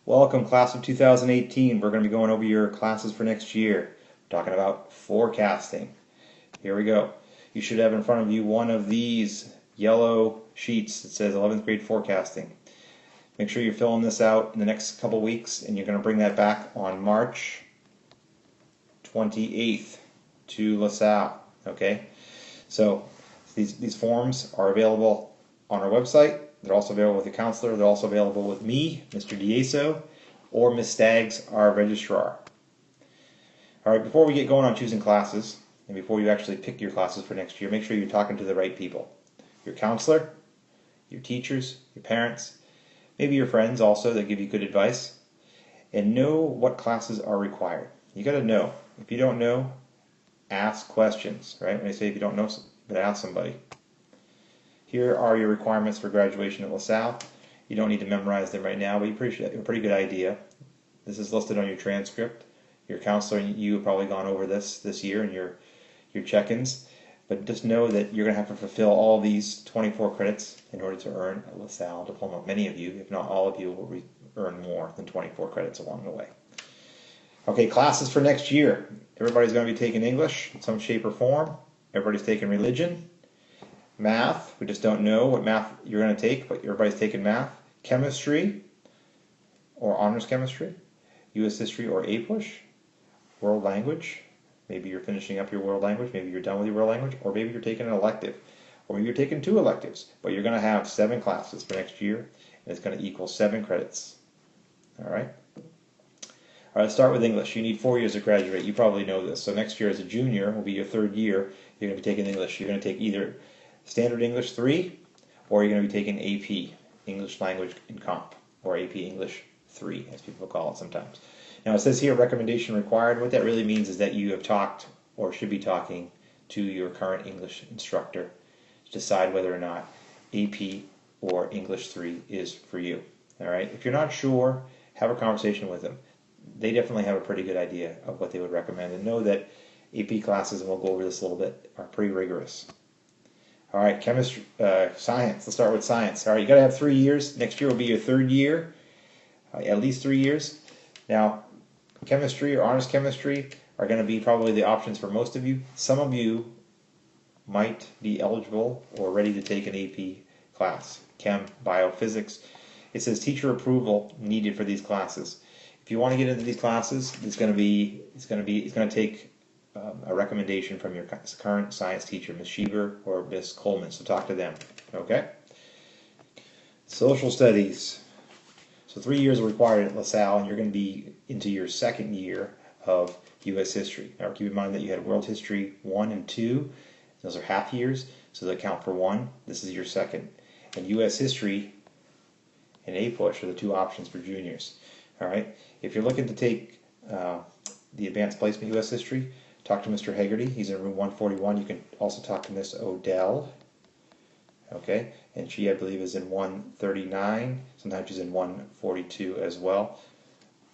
Welcome, class of 2018. We're going to be going over your classes for next year. We're talking about forecasting. Here we go. You should have in front of you one of these yellow sheets that says 11th grade forecasting. Make sure you're filling this out in the next couple weeks, and you're going to bring that back on March 28th to LaSalle. Okay? So these forms are available on our website. They're also available with the counselor. They're also available with me, Mr. Dieso, or Ms. Staggs, our registrar. All right, before we get going on choosing classes, and before you actually pick your classes for next year, make sure you're talking to the right people. Your counselor, your teachers, your parents, maybe your friends also that give you good advice, and know what classes are required. You got to know. If you don't know, ask questions, right? When I say if you don't know, but ask somebody. Here are your requirements for graduation at LaSalle. You don't need to memorize them right now, but you have a pretty good idea. This is listed on your transcript. Your counselor and you have probably gone over this year in your check-ins. But just know that you're going to have to fulfill all these 24 credits in order to earn a LaSalle diploma. Many of you, if not all of you, will earn more than 24 credits along the way. Okay, classes for next year. Everybody's going to be taking English in some shape or form. Everybody's taking religion. Math, we just don't know what math you're going to take, but everybody's taking math. Chemistry, or honors chemistry. U.S. history or APUSH. World language. Maybe you're finishing up your world language. Maybe you're done with your world language. Or maybe you're taking an elective. Or maybe you're taking 2 electives. But you're going to have 7 classes for next year, and it's going to equal 7 credits. All right? All right, let's start with English. You need 4 years to graduate. You probably know this. So next year as a junior will be your 3rd year. You're going to be taking English. You're going to take either Standard English 3, or you're going to be taking AP, English Language and Comp, or AP English 3, as people call it sometimes. Now it says here, recommendation required. What that really means is that you have talked, or should be talking, to your current English instructor to decide whether or not AP or English 3 is for you. All right? If you're not sure, have a conversation with them. They definitely have a pretty good idea of what they would recommend, and know that AP classes, and we'll go over this a little bit, are pretty rigorous. All right, chemistry, science. Let's start with science. All right, you got to have 3 years. Next year will be your 3rd year, at least 3 years. Now, chemistry or honors chemistry are going to be probably the options for most of you. Some of you might be eligible or ready to take an AP class, chem, bio, physics. It says teacher approval needed for these classes. If you want to get into these classes, it's going to take a recommendation from your current science teacher, Ms. Sheever or Ms. Coleman, so talk to them, okay? Social studies. So 3 years are required at LaSalle, and you're going to be into your 2nd year of U.S. history. Now keep in mind that you had World History 1 and 2. Those are half years, so they count for 1. This is your 2nd. And U.S. history and APUSH are the 2 options for juniors. All right? If you're looking to take the Advanced Placement U.S. history, talk to Mr. Haggerty. He's in room 141. You can also talk to Miss Odell. Okay, and she, I believe, is in 139. Sometimes she's in 142 as well.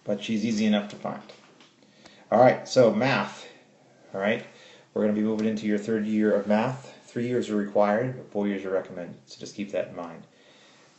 But she's easy enough to find. All right, so math. All right, we're going to be moving into your 3rd year of math. 3 years are required, but 4 years are recommended. So just keep that in mind.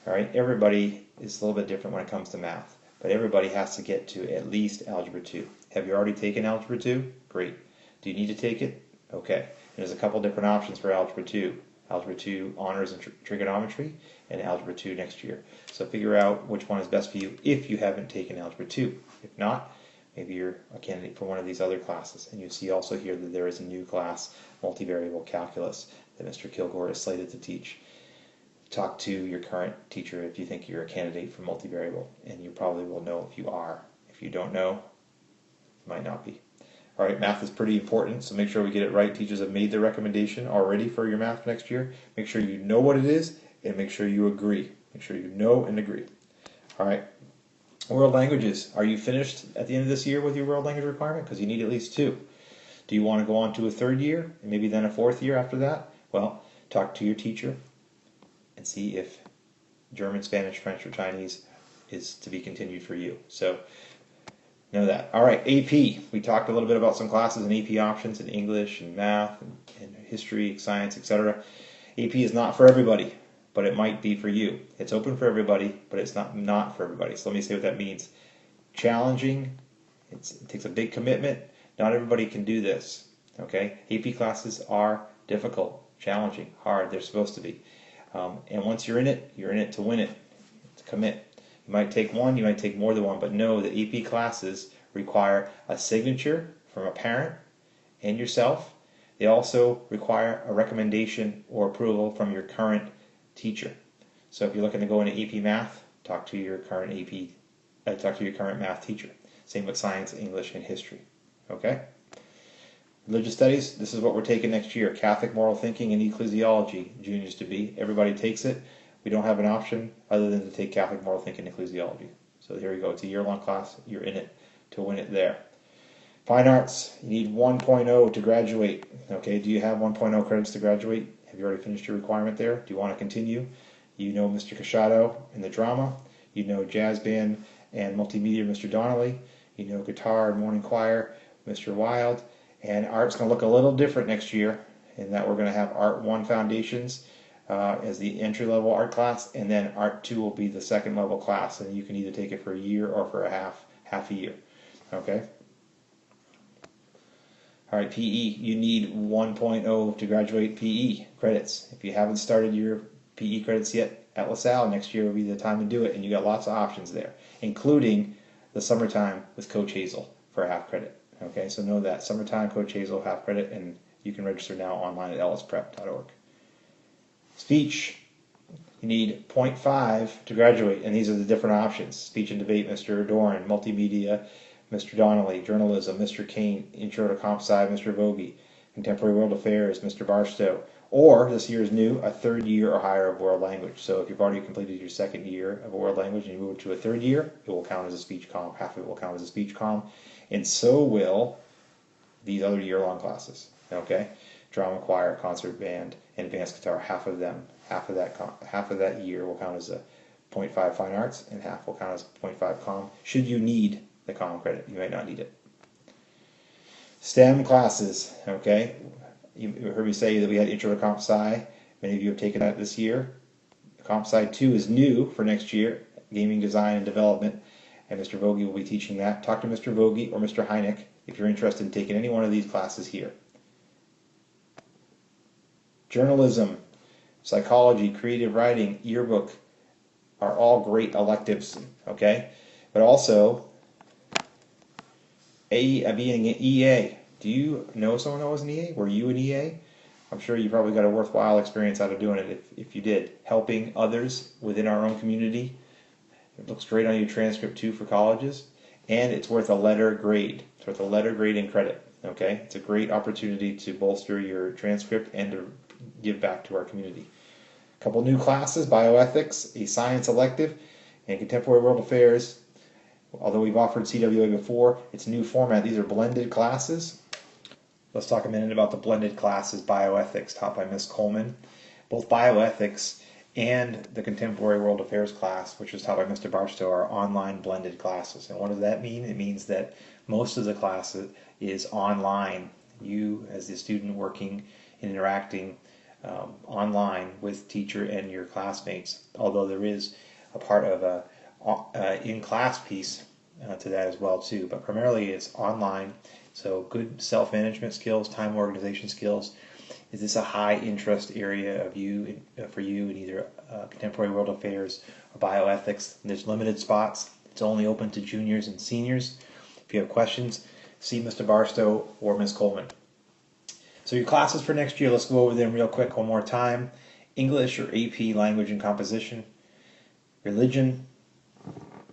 All right, everybody is a little bit different when it comes to math. But everybody has to get to at least Algebra 2. Have you already taken Algebra 2? Great. Do you need to take it? Okay. And there's a couple different options for Algebra 2. Algebra 2 Honors and Trigonometry, and Algebra 2 next year. So figure out which one is best for you if you haven't taken Algebra 2. If not, maybe you're a candidate for one of these other classes. And you see also here that there is a new class, Multivariable Calculus, that Mr. Kilgore is slated to teach. Talk to your current teacher if you think you're a candidate for multivariable, and you probably will know if you are. If you don't know, you might not be. All right, math is pretty important, so make sure we get it right. Teachers have made their recommendation already for your math next year. Make sure you know what it is, and make sure you agree. Make sure you know and agree. All right, world languages. Are you finished at the end of this year with your world language requirement? Because you need at least 2. Do you want to go on to a 3rd year, and maybe then a 4th year after that? Well, talk to your teacher and see if German, Spanish, French, or Chinese is to be continued for you. So know that. All right, AP. We talked a little bit about some classes and AP options in English and math and history, science, etc. AP is not for everybody. but it might be for you. It's open for everybody, but it's not for everybody. So let me say what that means. Challenging, it takes a big commitment. Not everybody can do this, okay? AP classes are difficult, challenging, hard. They're supposed to be. And once you're in it to win it, to commit. You might take one, you might take more than one, but know that AP classes require a signature from a parent and yourself. They also require a recommendation or approval from your current teacher. So if you're looking to go into AP Math, talk to your current math teacher. Same with science, English, and history. Okay? Religious studies, this is what we're taking next year. Catholic moral thinking and ecclesiology, juniors to be. Everybody takes it. We don't have an option other than to take Catholic moral thinking and ecclesiology. So here we go. It's a year-long class. You're in it to win it there. Fine arts, you need 1.0 to graduate. Okay, do you have 1.0 credits to graduate? Have you already finished your requirement there? Do you want to continue? You know Mr. Casciato in the drama. You know jazz band and multimedia, Mr. Donnelly. You know guitar and morning choir, Mr. Wild. And art's going to look a little different next year in that we're going to have Art 1 Foundations as the entry-level art class, and then Art 2 will be the second-level class, and you can either take it for a year or for half a year. Okay? All right, PE, you need 1.0 to graduate PE credits. If you haven't started your PE credits yet at LaSalle, next year will be the time to do it, and you got lots of options there, including the summertime with Coach Hazel for a half credit. Okay, so know that. Summertime, Coach Hazel, half credit, and you can register now online at ellisprep.org. Speech, you need 0.5 to graduate, and these are the different options. Speech and debate, Mr. Doran. Multimedia, Mr. Donnelly. Journalism, Mr. Kane. Intro to Comp Sci, Mr. Vogie. Contemporary World Affairs, Mr. Barstow. Or, this year is new, a third year or higher of world language. So if you've already completed your second year of a world language and you move to a third year, it will count as a speech comm. Half of it will count as a speech comm. And so will these other year-long classes. Okay? Drama, choir, concert, band, and advanced guitar. Half of that year will count as a 0.5 fine arts, and half will count as 0.5 comm. Should you need the comm credit, you might not need it. STEM classes. Okay? You heard me say that we had Intro to Comp Sci. Many of you have taken that this year. Comp Sci 2 is new for next year, gaming design and development, and Mr. Vogie will be teaching that. Talk to Mr. Vogie or Mr. Heineck if you're interested in taking any one of these classes here. Journalism, psychology, creative writing, yearbook are all great electives, okay? But also, being an EA. Do you know someone that was an EA? Were you an EA? I'm sure you probably got a worthwhile experience out of doing it if you did. Helping others within our own community. It looks great on your transcript too for colleges. And it's worth a letter grade. It's worth a letter grade and credit. Okay? It's a great opportunity to bolster your transcript and to give back to our community. A couple new classes, bioethics, a science elective, and contemporary world affairs. Although we've offered CWA before, it's a new format. These are blended classes. Let's talk a minute about the blended classes, bioethics, taught by Ms. Coleman. Both bioethics and the contemporary world affairs class, which was taught by Mr. Barstow, are online blended classes. And what does that mean? It means that most of the class is online. You, as the student, working and interacting online with teacher and your classmates, although there is a part of a in-class piece to that as well too, but primarily it's online. So good self-management skills, time organization skills. Is this a high interest area of for you in either contemporary world affairs or bioethics? And there's limited spots. It's only open to juniors and seniors. If you have questions, see Mr. Barstow or Ms. Coleman. So your classes for next year, let's go over them real quick one more time. English or AP language and composition. Religion.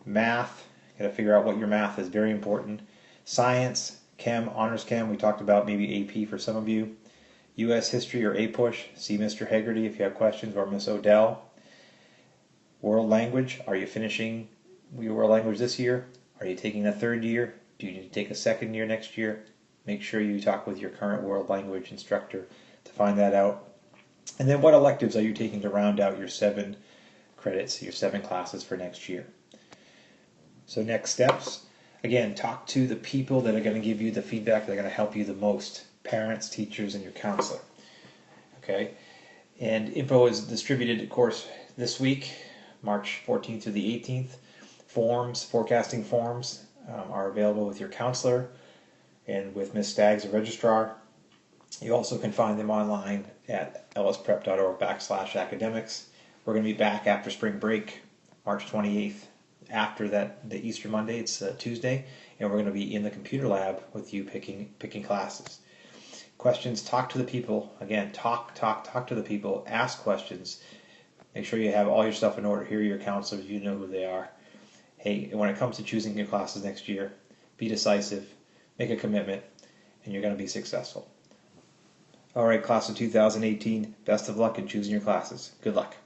Math. Got to figure out what your math is, very important. Science, Chem, Honors Chem, we talked about maybe AP for some of you. U.S. History or A-Push, see Mr. Hegarty if you have questions, or Miss Odell. World Language, are you finishing your World Language this year? Are you taking a third year? Do you need to take a second year next year? Make sure you talk with your current World Language instructor to find that out. And then what electives are you taking to round out your 7 credits, your 7 classes for next year? So next steps, again, talk to the people that are going to give you the feedback that are going to help you the most. Parents, teachers, and your counselor. Okay? And info is distributed, of course, this week, March 14th through the 18th. Forms, forecasting forms, are available with your counselor and with Ms. Staggs, the registrar. You also can find them online at lsprep.org/academics. We're going to be back after spring break, March 28th. After that, the Easter Monday, it's Tuesday, and we're going to be in the computer lab with you picking classes. Questions, talk to the people. Again, talk to the people. Ask questions. Make sure you have all your stuff in order. Here are your counselors. You know who they are. Hey, when it comes to choosing your classes next year, be decisive, make a commitment, and you're going to be successful. All right, class of 2018, best of luck in choosing your classes. Good luck.